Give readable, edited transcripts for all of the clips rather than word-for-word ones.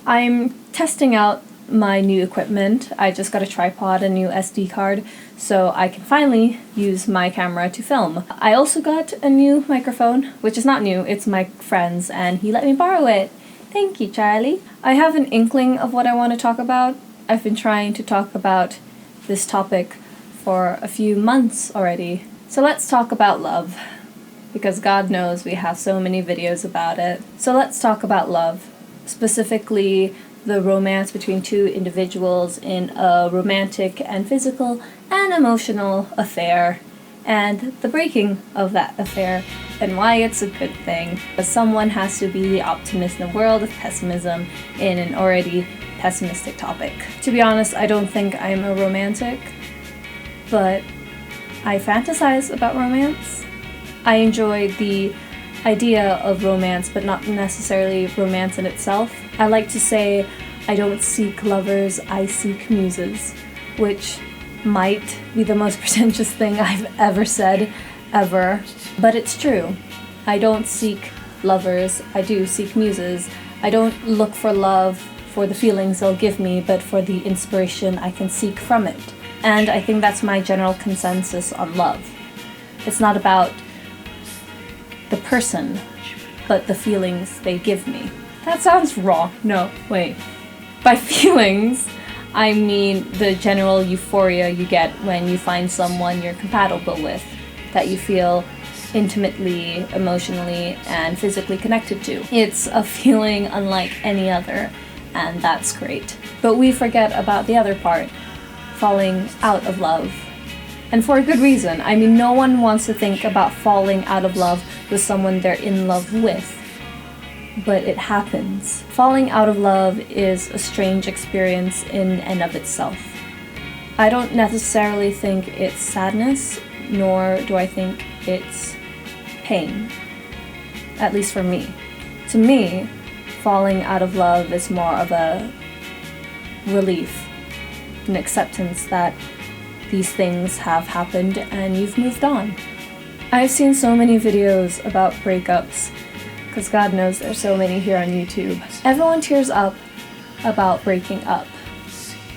I'm testing out my new equipment. I just got a tripod, a new SD card, so I can finally use my camera to film. I also got a new microphone, which is not new, it's my friend's, and he let me borrow it. Thank you, Charlie. I have an inkling of what I want to talk about. I've been trying to talk about this topic for a few months already. So let's talk about love, because God knows we have so many videos about it. So let's talk about love, specifically the romance between two individuals in a romantic and physical and emotional affair, and the breaking of that affair, and why it's a good thing. But someone has to be the optimist in a world of pessimism in an already pessimistic topic. To be honest, I don't think I'm a romantic, but I fantasize about romance. I enjoy the idea of romance, but not necessarily romance in itself. I like to say I don't seek lovers, I seek muses, which might be the most pretentious thing I've ever said, ever. But it's true. I don't seek lovers, I do seek muses. I don't look for love for the feelings they'll give me, but for the inspiration I can seek from it. And I think that's my general consensus on love. It's not about the person, but the feelings they give me. That sounds wrong. No, wait. By feelings, I mean the general euphoria you get when you find someone you're compatible with, that you feel intimately, emotionally, and physically connected to. It's a feeling unlike any other, and that's great. But we forget about the other part, falling out of love. And for a good reason. I mean, no one wants to think about falling out of love with someone they're in love with. But it happens. Falling out of love is a strange experience in and of itself. I don't necessarily think it's sadness, nor do I think it's pain. At least for me. To me, falling out of love is more of a relief, an acceptance that these things have happened and you've moved on. I've seen so many videos about breakups, because God knows there's so many here on YouTube. Everyone tears up about breaking up.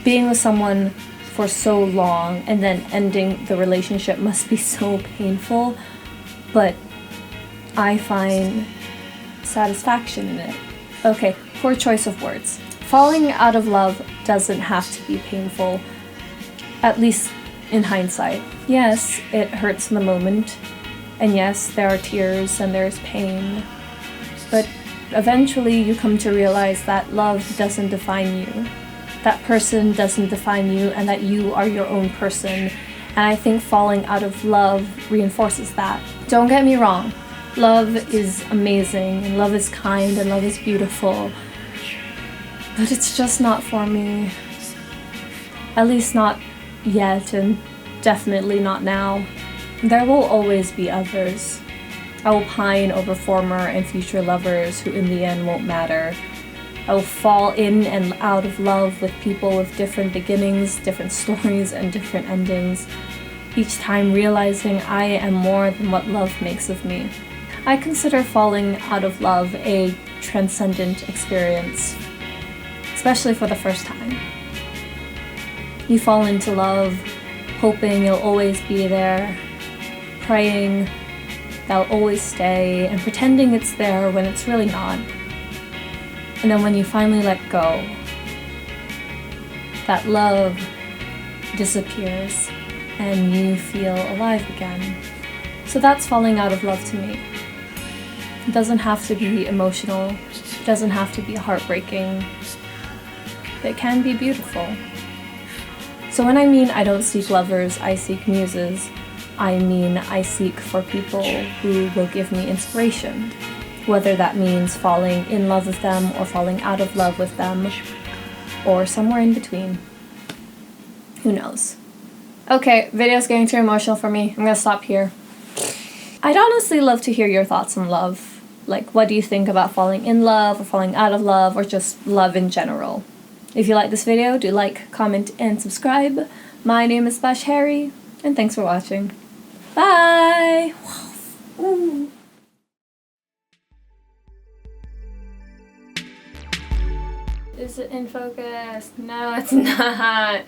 Being with someone for so long and then ending the relationship must be so painful, but I find satisfaction in it. Okay, poor choice of words. Falling out of love doesn't have to be painful, at least in hindsight. Yes, it hurts in the moment, and yes, there are tears and there's pain, but eventually you come to realize that love doesn't define you, that person doesn't define you, and that you are your own person, and I think falling out of love reinforces that. Don't get me wrong, love is amazing, and love is kind, and love is beautiful, but it's just not for me. At least not yet, and definitely not now. There will always be others. I will pine over former and future lovers who in the end won't matter. I will fall in and out of love with people with different beginnings, different stories, and different endings, each time realizing I am more than what love makes of me. I consider falling out of love a transcendent experience, especially for the first time. You fall into love, hoping you'll always be there, praying that'll always stay, and pretending it's there when it's really not. And then when you finally let go, that love disappears, and you feel alive again. So that's falling out of love to me. It doesn't have to be emotional, it doesn't have to be heartbreaking. It can be beautiful. So when I mean I don't seek lovers, I seek muses, I mean I seek for people who will give me inspiration. Whether that means falling in love with them or falling out of love with them, or somewhere in between. Who knows? Okay, video's getting too emotional for me. I'm gonna stop here. I'd honestly love to hear your thoughts on love. Like, what do you think about falling in love or falling out of love or just love in general? If you like this video, do like, comment, and subscribe. My name is Splash Harry, and thanks for watching. Bye! Ooh. Is it in focus? No, it's not.